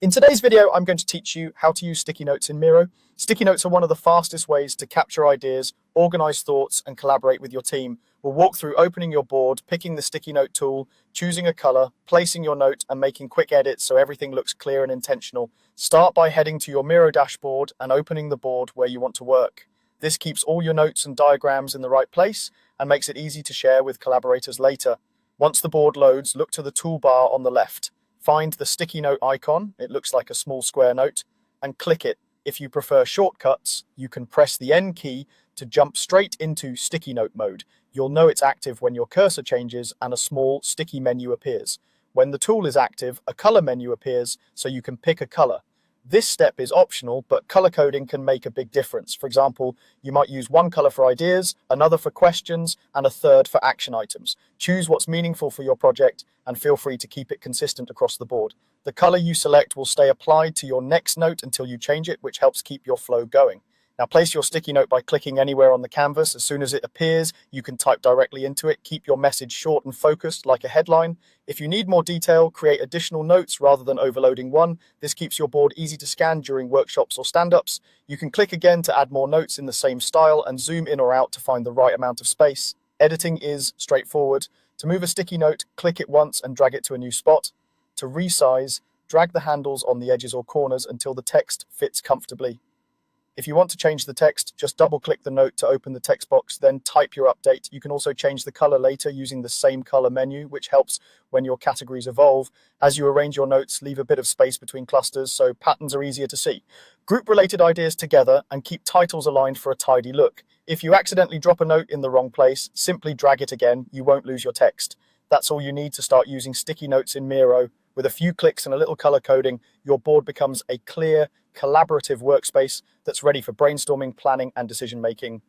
In today's video, I'm going to teach you how to use sticky notes in Miro. Sticky notes are one of the fastest ways to capture ideas, organize thoughts, and collaborate with your team. We'll walk through opening your board, picking the sticky note tool, choosing a color, placing your note, and making quick edits so everything looks clear and intentional. Start by heading to your Miro dashboard and opening the board where you want to work. This keeps all your notes and diagrams in the right place and makes it easy to share with collaborators later. Once the board loads, look to the toolbar on the left. Find the sticky note icon, it looks like a small square note, and click it. If you prefer shortcuts, you can press the N key to jump straight into sticky note mode. You'll know it's active when your cursor changes and a small sticky menu appears. When the tool is active, a color menu appears so you can pick a color. This step is optional, but color coding can make a big difference. For example, you might use one color for ideas, another for questions, and a third for action items. Choose what's meaningful for your project and feel free to keep it consistent across the board. The color you select will stay applied to your next note until you change it, which helps keep your flow going. Now place your sticky note by clicking anywhere on the canvas. As soon as it appears, you can type directly into it. Keep your message short and focused like a headline. If you need more detail, create additional notes rather than overloading one. This keeps your board easy to scan during workshops or stand-ups. You can click again to add more notes in the same style and zoom in or out to find the right amount of space. Editing is straightforward. To move a sticky note, click it once and drag it to a new spot. To resize, drag the handles on the edges or corners until the text fits comfortably. If you want to change the text, just double-click the note to open the text box, then type your update. You can also change the color later using the same color menu, which helps when your categories evolve. As you arrange your notes, leave a bit of space between clusters so patterns are easier to see. Group related ideas together and keep titles aligned for a tidy look. If you accidentally drop a note in the wrong place, simply drag it again. You won't lose your text. That's all you need to start using sticky notes in Miro. With a few clicks and a little color coding, your board becomes a clear, collaborative workspace that's ready for brainstorming, planning, and decision making.